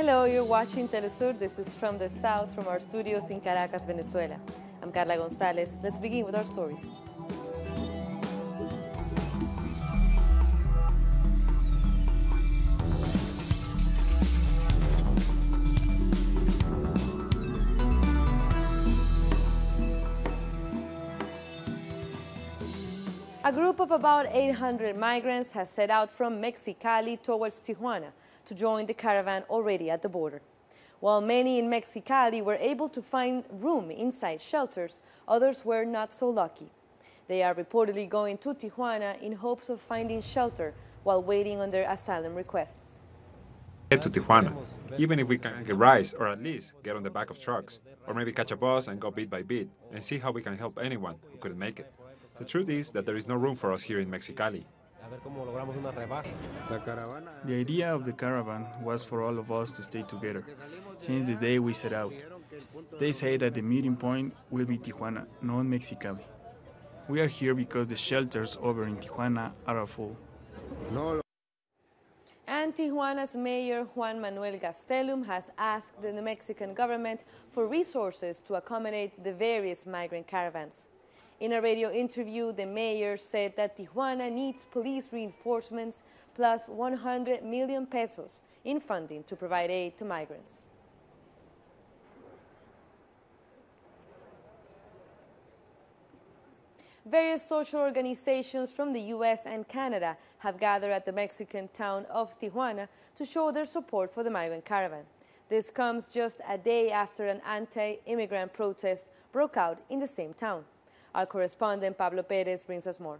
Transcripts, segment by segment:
Hello, you're watching Telesur. This is from the south, from our studios in Caracas, Venezuela. I'm Carla Gonzalez. Let's begin with our stories. A group of about 800 migrants has set out from Mexicali towards Tijuana to join the caravan already at the border. While many in Mexicali were able to find room inside shelters, others were not so lucky. They are reportedly going to Tijuana in hopes of finding shelter while waiting on their asylum requests. Get to Tijuana, even if we can get rides or at least get on the back of trucks, or maybe catch a bus and go bit by bit and see how we can help anyone who couldn't make it. The truth is that there is no room for us here in Mexicali. The idea of the caravan was for all of us to stay together, since the day we set out. They say that the meeting point will be Tijuana, not Mexicali. We are here because the shelters over in Tijuana are full. And Tijuana's mayor, Juan Manuel Gastelum, has asked the Mexican government for resources to accommodate the various migrant caravans. In a radio interview, the mayor said that Tijuana needs police reinforcements plus 100 million pesos in funding to provide aid to migrants. Various social organizations from the U.S. and Canada have gathered at the Mexican town of Tijuana to show their support for the migrant caravan. This comes just a day after an anti-immigrant protest broke out in the same town. Our correspondent Pablo Perez brings us more.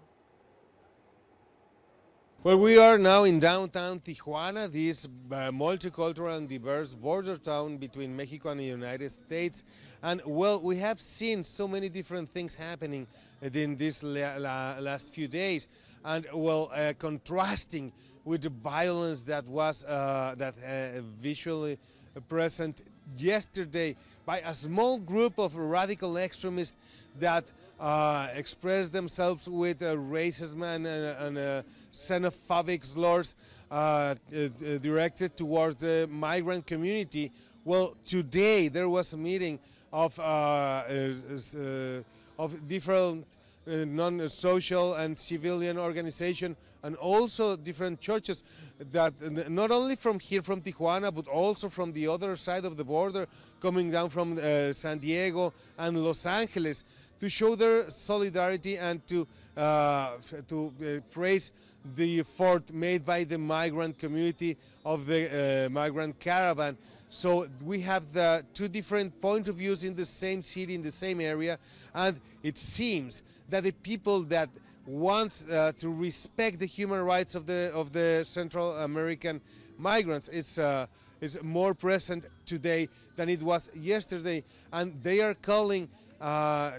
Well, we are now in downtown Tijuana, this multicultural and diverse border town between Mexico and the United States. And, well, we have seen so many different things happening in these last few days. And, well, contrasting with the violence that was visually present yesterday by a small group of radical extremists that express themselves with racism and xenophobic slurs directed towards the migrant community. Well, today there was a meeting of different non-social and civilian organizations and also different churches that not only from here from Tijuana but also from the other side of the border, coming down from San Diego and Los Angeles, to show their solidarity and to praise the effort made by the migrant community of the migrant caravan. So we have the two different point of views in the same city, in the same area, and it seems that the people that want to respect the human rights of the Central American migrants is more present today than it was yesterday, and they are calling all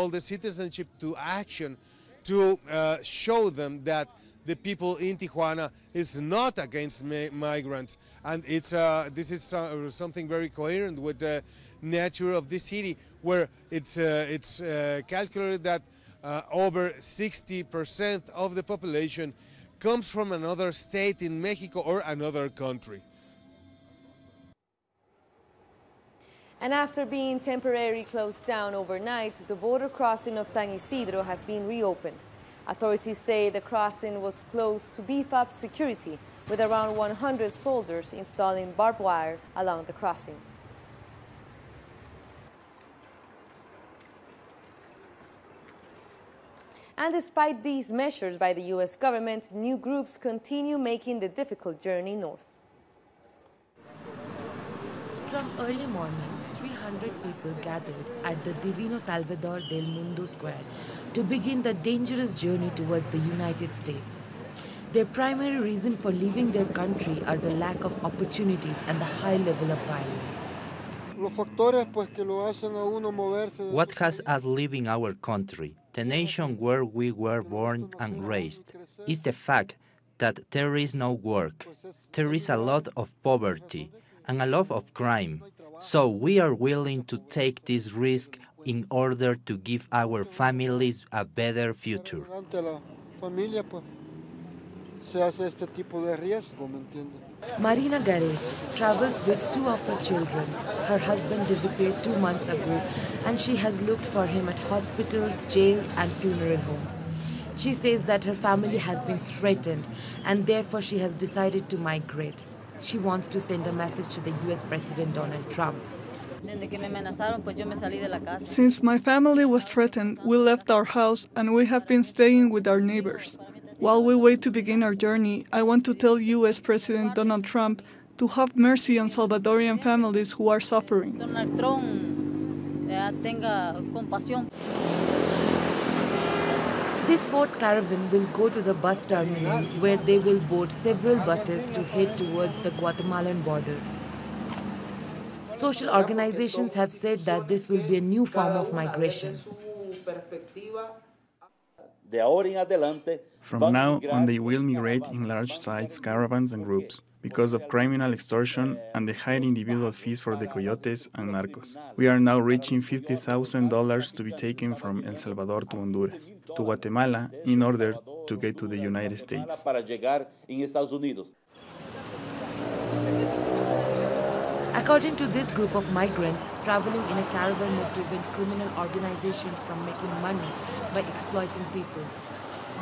the citizenship to action to show them that the people in Tijuana is not against migrants, and this is something very coherent with the nature of this city, where it's calculated that over 60% of the population comes from another state in Mexico or another country. And after being temporarily closed down overnight, the border crossing of San Isidro has been reopened. Authorities say the crossing was closed to beef up security, with around 100 soldiers installing barbed wire along the crossing. And despite these measures by the U.S. government, new groups continue making the difficult journey north. From early morning, 300 people gathered at the Divino Salvador del Mundo Square to begin the dangerous journey towards the United States. Their primary reason for leaving their country are the lack of opportunities and the high level of violence. What has us leaving our country, the nation where we were born and raised, is the fact that there is no work. There is a lot of poverty and a lot of crime. So we are willing to take this risk in order to give our families a better future. Marina Garay travels with two of her children. Her husband disappeared 2 months ago, and she has looked for him at hospitals, jails, and funeral homes. She says that her family has been threatened, and therefore she has decided to migrate. She wants to send a message to the US President Donald Trump. Since my family was threatened, we left our house and we have been staying with our neighbors. While we wait to begin our journey, I want to tell US President Donald Trump to have mercy on Salvadorian families who are suffering. This fourth caravan will go to the bus terminal where they will board several buses to head towards the Guatemalan border. Social organizations have said that this will be a new form of migration. From now on, they will migrate in large-sized caravans and groups because of criminal extortion and the high individual fees for the coyotes and narcos. We are now reaching $50,000 to be taken from El Salvador to Honduras, to Guatemala, in order to get to the United States. According to this group of migrants, traveling in a caravan may prevent criminal organizations from making money by exploiting people.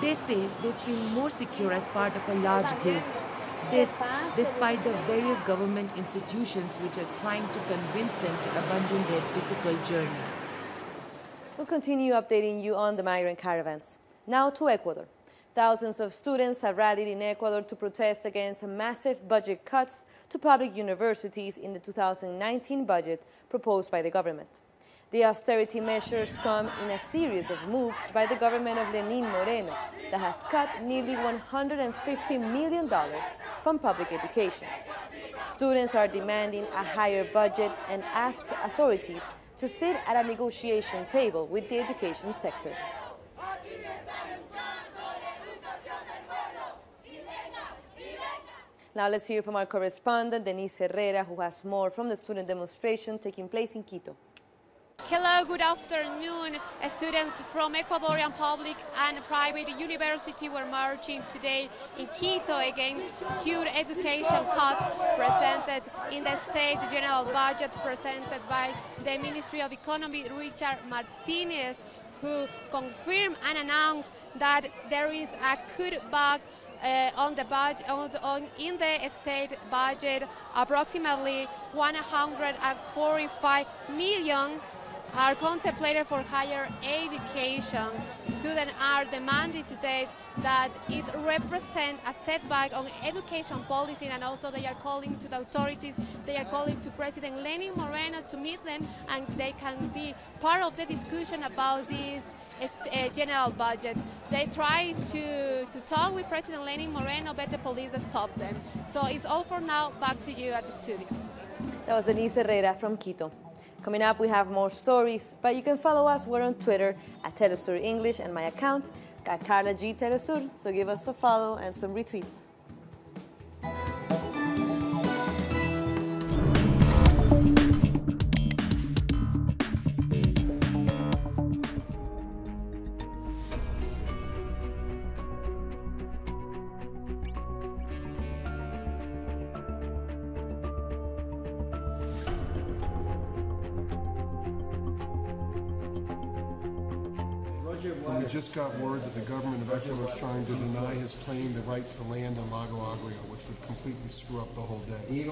They say they feel more secure as part of a large group. This, despite the various government institutions which are trying to convince them to abandon their difficult journey. We'll continue updating you on the migrant caravans. Now to Ecuador. Thousands of students have rallied in Ecuador to protest against massive budget cuts to public universities in the 2019 budget proposed by the government. The austerity measures come in a series of moves by the government of Lenin Moreno that has cut nearly $150 million from public education. Students are demanding a higher budget and asked authorities to sit at a negotiation table with the education sector. Now let's hear from our correspondent, Denise Herrera, who has more from the student demonstration taking place in Quito. Hello, good afternoon. Students from Ecuadorian public and private university were marching today in Quito against huge education cuts presented in the state general budget presented by the Ministry of Economy, Richard Martinez, who confirmed and announced that there is a cutback on the budget, in the state budget. Approximately 145 million are contemplated for higher education. Students are demanding today that it represents a setback on education policy, and also they are calling to the authorities, they are calling to President Lenin Moreno to meet them, and they can be part of the discussion about this general budget. They try to talk with President Lenin Moreno, but the police stopped them. So it's all for now. Back to you at the studio. That was Denise Herrera from Quito. Coming up, we have more stories, but you can follow us. We're on Twitter at Telesur English and my account at Carla G Telesur. So give us a follow and some retweets. And we just got word that the government of Ecuador is trying to deny his plane the right to land in Lago Agrio, which would completely screw up the whole day.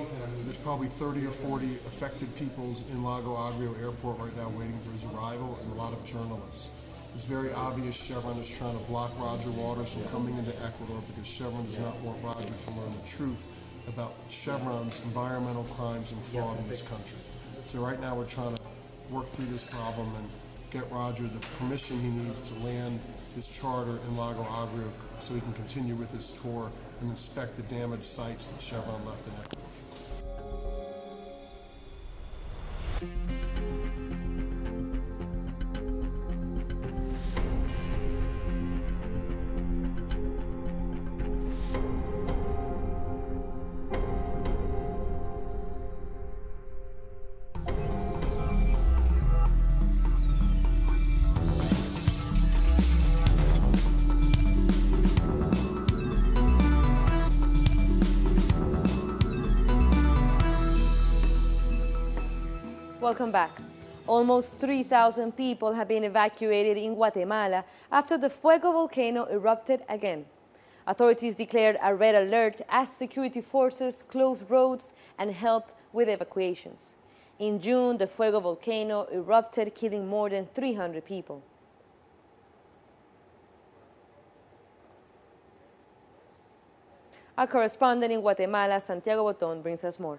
There's probably 30 or 40 affected peoples in Lago Agrio airport right now waiting for his arrival, and a lot of journalists. It's very obvious Chevron is trying to block Roger Waters from coming into Ecuador because Chevron does not want Roger to learn the truth about Chevron's environmental crimes and fraud in this country. So right now we're trying to work through this problem and get Roger the permission he needs to land his charter in Lago Agrio so he can continue with his tour and inspect the damaged sites that Chevron left in Ecuador. Welcome back. Almost 3,000 people have been evacuated in Guatemala after the Fuego volcano erupted again. Authorities declared a red alert as security forces closed roads and helped with evacuations. In June, the Fuego volcano erupted, killing more than 300 people. Our correspondent in Guatemala, Santiago Botón, brings us more.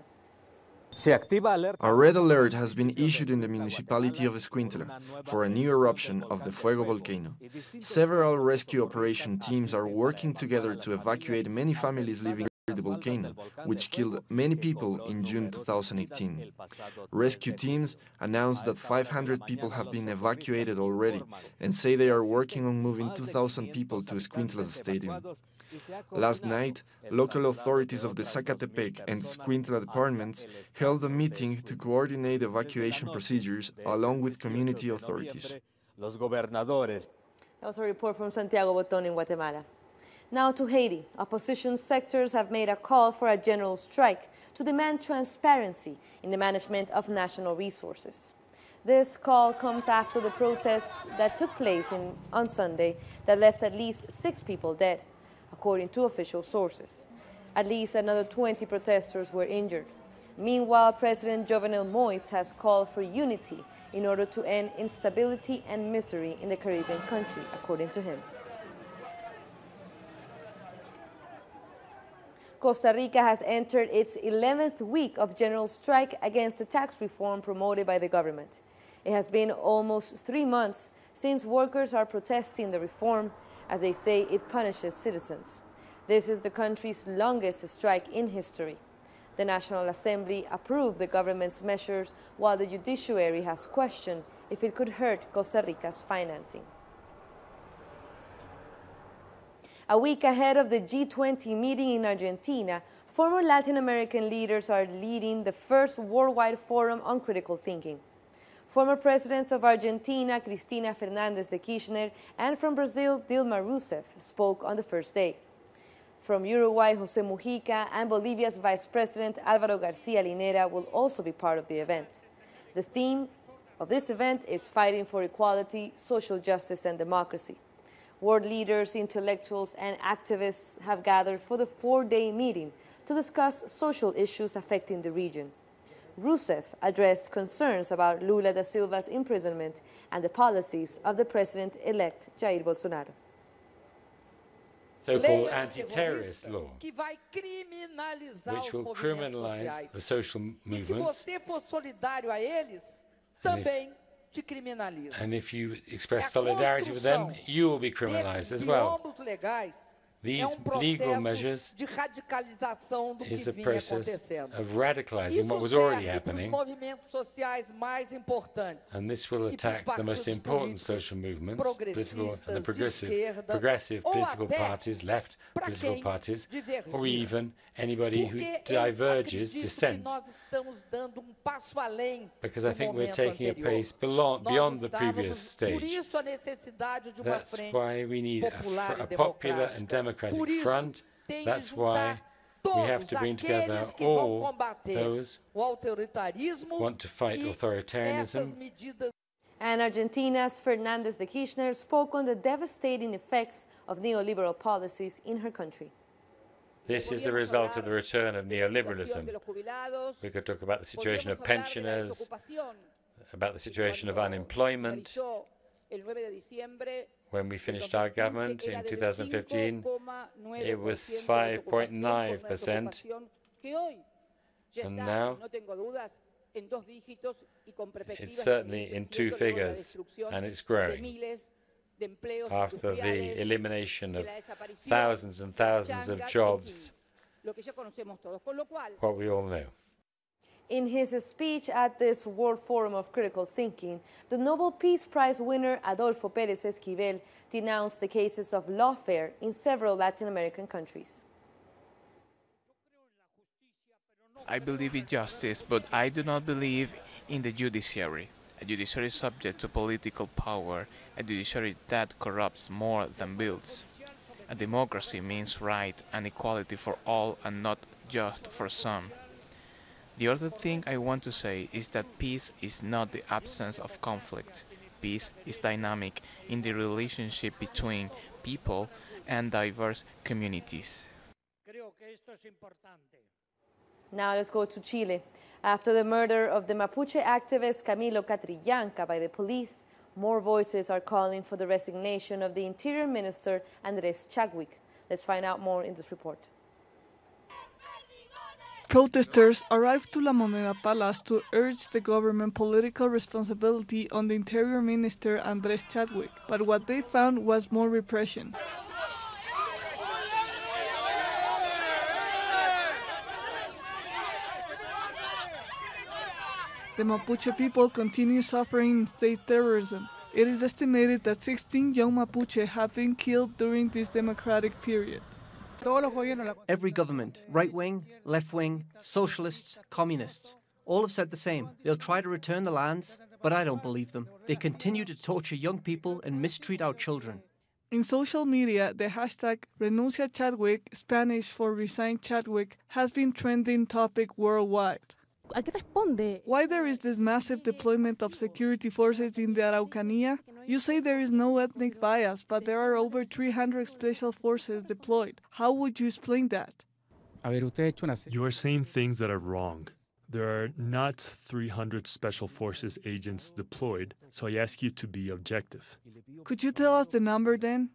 A red alert has been issued in the municipality of Escuintla for a new eruption of the Fuego volcano. Several rescue operation teams are working together to evacuate many families living near the volcano, which killed many people in June 2018. Rescue teams announced that 500 people have been evacuated already and say they are working on moving 2,000 people to Escuintla's stadium. Last night, local authorities of the Zacatepec and Escuintla departments held a meeting to coordinate evacuation procedures along with community authorities. That was a report from Santiago Botón in Guatemala. Now to Haiti. Opposition sectors have made a call for a general strike to demand transparency in the management of national resources. This call comes after the protests that took place on Sunday that left at least 6 people dead, according to official sources. At least another 20 protesters were injured. Meanwhile, President Jovenel Moïse has called for unity in order to end instability and misery in the Caribbean country, according to him. Costa Rica has entered its 11th week of general strike against the tax reform promoted by the government. It has been almost 3 months since workers are protesting the reform, as they say it punishes citizens. This is the country's longest strike in history. The National Assembly approved the government's measures, while the judiciary has questioned if it could hurt Costa Rica's financing. A week ahead of the G20 meeting in Argentina, former Latin American leaders are leading the first worldwide forum on critical thinking. Former presidents of Argentina, Cristina Fernández de Kirchner, and from Brazil, Dilma Rousseff, spoke on the first day. From Uruguay, José Mujica, and Bolivia's Vice President Álvaro García Linera will also be part of the event. The theme of this event is fighting for equality, social justice, and democracy. World leaders, intellectuals, and activists have gathered for the 4-day meeting to discuss social issues affecting the region. Rousseff addressed concerns about Lula da Silva's imprisonment and the policies of the president-elect Jair Bolsonaro. So-called anti-terrorist law, which will criminalize the social movements, and if you express solidarity with them, you will be criminalized as well. These legal measures is a process of radicalizing what was already happening, and this will attack the most important social movements, political and the progressive political parties, left political parties, or even anybody who diverges, dissents. Because I think we're taking a pace beyond the previous stage. That's why we need a popular and democratic front. That's why we have to bring together all those who want to fight authoritarianism. And Argentina's Fernández de Kirchner spoke on the devastating effects of neoliberal policies in her country. This is the result of the return of neoliberalism. We could talk about the situation of pensioners, about the situation of unemployment. When we finished our government in 2015, it was 5.9%, and now it's certainly in 2 figures, and it's growing. After the elimination of thousands and thousands of jobs, what we all know. In his speech at this World Forum of Critical Thinking, the Nobel Peace Prize winner Adolfo Pérez Esquivel denounced the cases of lawfare in several Latin American countries. I believe in justice, but I do not believe in the judiciary. A judiciary subject to political power, a judiciary that corrupts more than builds. A democracy means right and equality for all and not just for some. The other thing I want to say is that peace is not the absence of conflict. Peace is dynamic in the relationship between people and diverse communities. Now let's go to Chile. After the murder of the Mapuche activist Camilo Catrillanca by the police, more voices are calling for the resignation of the Interior Minister Andrés Chadwick. Let's find out more in this report. Protesters arrived to La Moneda Palace to urge the government political responsibility on the Interior Minister Andrés Chadwick, but what they found was more repression. The Mapuche people continue suffering state terrorism. It is estimated that 16 young Mapuche have been killed during this democratic period. Every government, right-wing, left-wing, socialists, communists, all have said the same. They'll try to return the lands, but I don't believe them. They continue to torture young people and mistreat our children. In social media, the hashtag Renuncia Chadwick, Spanish for Resign Chadwick, has been trending topic worldwide. Why there is this massive deployment of security forces in the Araucanía? You say there is no ethnic bias, but there are over 300 special forces deployed. How would you explain that? You are saying things that are wrong. There are not 300 special forces agents deployed, so I ask you to be objective. Could you tell us the number then?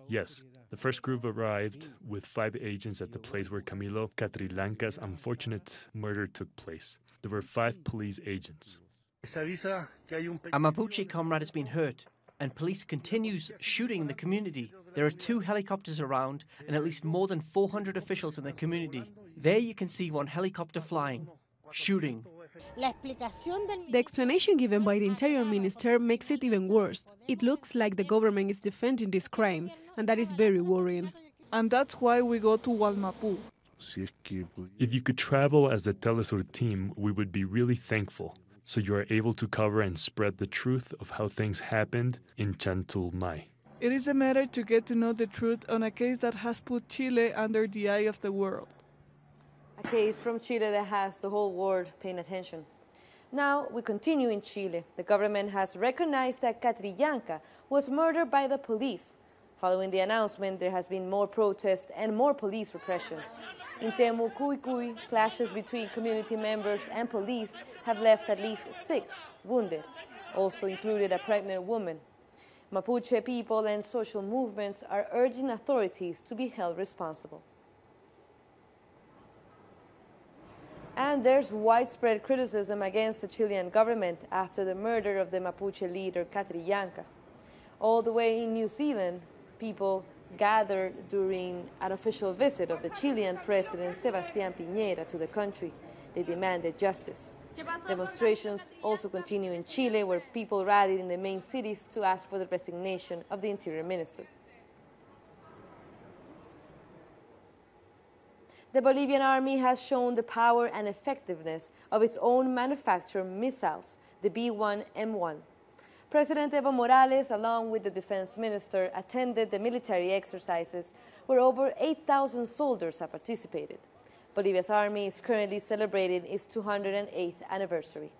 Yes, the first group arrived with 5 agents at the place where Camilo Catrillanca's unfortunate murder took place. There were 5 police agents. A Mapuche comrade has been hurt, and police continues shooting in the community. There are 2 helicopters around and at least more than 400 officials in the community. There you can see one helicopter flying, shooting. The explanation given by the Interior Minister makes it even worse. It looks like the government is defending this crime, and that is very worrying. And that's why we go to Gualmapu. If you could travel as the Telesur team, we would be really thankful, so you are able to cover and spread the truth of how things happened in Chantilly. It is a matter to get to know the truth on a case that has put Chile under the eye of the world. A case from Chile that has the whole world paying attention. Now we continue in Chile. The government has recognized that Catrillanca was murdered by the police. Following the announcement, there has been more protest and more police repression. In Temucuicui, clashes between community members and police have left at least 6 wounded, also included a pregnant woman. Mapuche people and social movements are urging authorities to be held responsible. And there's widespread criticism against the Chilean government after the murder of the Mapuche leader Catrillanca. All the way in New Zealand, people gathered during an official visit of the Chilean President Sebastián Piñera to the country. They demanded justice. Demonstrations also continue in Chile, where people rallied in the main cities to ask for the resignation of the Interior Minister. The Bolivian army has shown the power and effectiveness of its own manufactured missiles, the B-1M1. President Evo Morales, along with the defense minister, attended the military exercises where over 8,000 soldiers have participated. Bolivia's army is currently celebrating its 208th anniversary.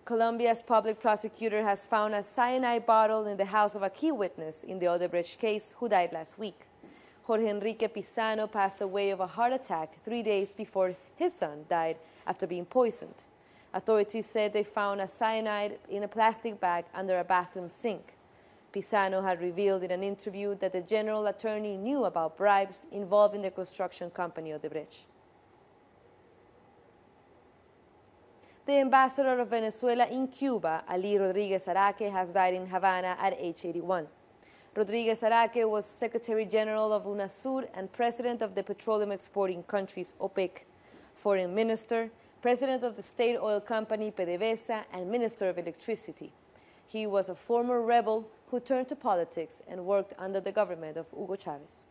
Colombia's public prosecutor has found a cyanide bottle in the house of a key witness in the Odebrecht case who died last week. Jorge Enrique Pisano passed away of a heart attack 3 days before his son died after being poisoned. Authorities said they found a cyanide in a plastic bag under a bathroom sink. Pisano had revealed in an interview that the general attorney knew about bribes involved in the construction company Odebrecht. The ambassador of Venezuela in Cuba, Ali Rodriguez Araque, has died in Havana at age 81. Rodriguez Araque was Secretary General of UNASUR and President of the Petroleum Exporting Countries, OPEC, Foreign Minister, President of the State Oil Company, PDVSA, and Minister of Electricity. He was a former rebel who turned to politics and worked under the government of Hugo Chavez.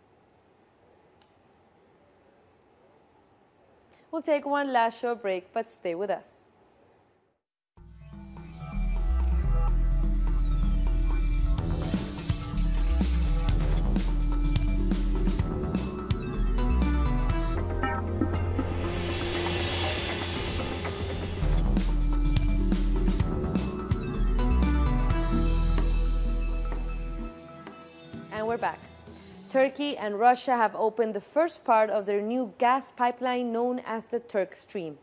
We'll take one last short break, but stay with us. we're back. Turkey and Russia have opened the first part of their new gas pipeline known as the Turk Stream.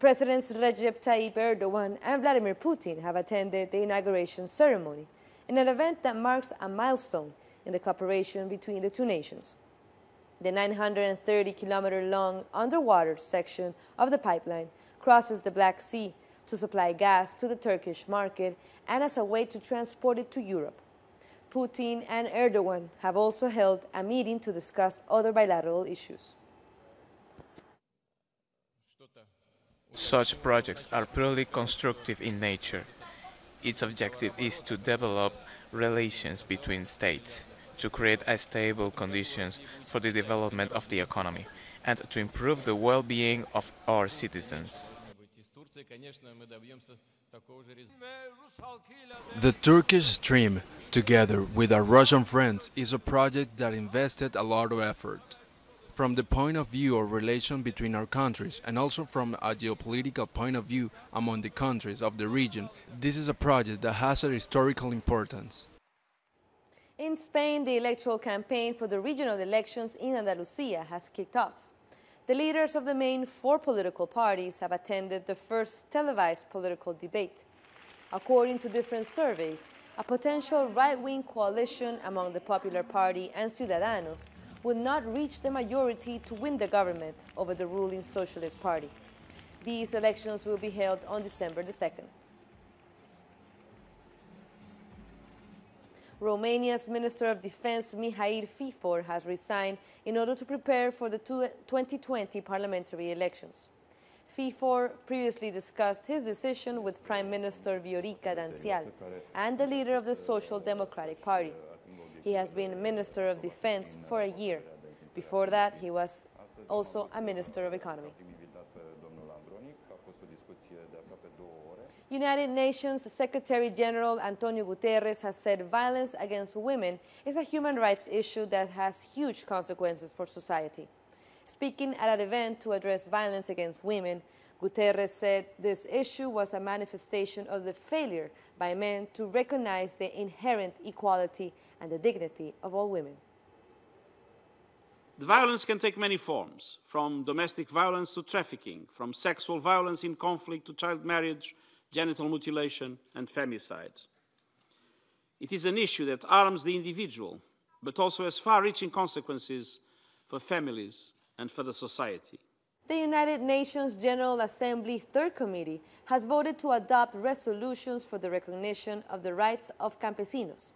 Presidents Recep Tayyip Erdogan and Vladimir Putin have attended the inauguration ceremony in an event that marks a milestone in the cooperation between the two nations. The 930-kilometer-long underwater section of the pipeline crosses the Black Sea to supply gas to the Turkish market and as a way to transport it to Europe. Putin and Erdogan have also held a meeting to discuss other bilateral issues. Such projects are purely constructive in nature. Its objective is to develop relations between states, to create stable conditions for the development of the economy, and to improve the well-being of our citizens. The Turkish Stream, together with our Russian friends, is a project that invested a lot of effort. From the point of view of relation between our countries, and also from a geopolitical point of view among the countries of the region, this is a project that has a historical importance. In Spain, the electoral campaign for the regional elections in Andalusia has kicked off. The leaders of the main four political parties have attended the first televised political debate. According to different surveys, a potential right-wing coalition among the Popular Party and Ciudadanos would not reach the majority to win the government over the ruling Socialist Party. These elections will be held on December the 2nd. Romania's Minister of Defense, Mihail Fifor, has resigned in order to prepare for the 2020 parliamentary elections. Fifor previously discussed his decision with Prime Minister Viorica Dancial and the leader of the Social Democratic Party. He has been Minister of Defense for a year. Before that, he was also a Minister of Economy. United Nations Secretary General Antonio Guterres has said violence against women is a human rights issue that has huge consequences for society. Speaking at an event to address violence against women, Guterres said this issue was a manifestation of the failure by men to recognize the inherent equality and the dignity of all women. The violence can take many forms, from domestic violence to trafficking, from sexual violence in conflict to child marriage, genital mutilation, and femicide. It is an issue that harms the individual, but also has far-reaching consequences for families and for the society. The United Nations General Assembly Third Committee has voted to adopt resolutions for the recognition of the rights of campesinos.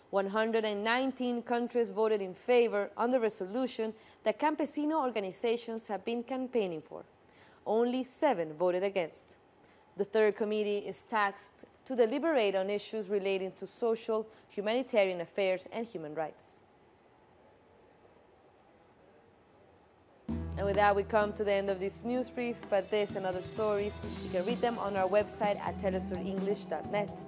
119 countries voted in favor on the resolution that campesino organizations have been campaigning for. Only 7 voted against. The Third Committee is tasked to deliberate on issues relating to social, humanitarian affairs, and human rights. And with that, we come to the end of this news brief, but this and other stories, you can read them on our website at telesurenglish.net.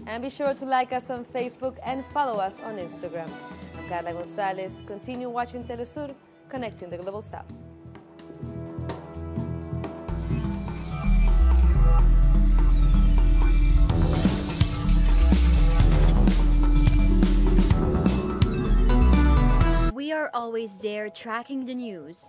And be sure to like us on Facebook and follow us on Instagram. I'm Carla Gonzalez. Continue watching Telesur, connecting the Global South. We are always there tracking the news.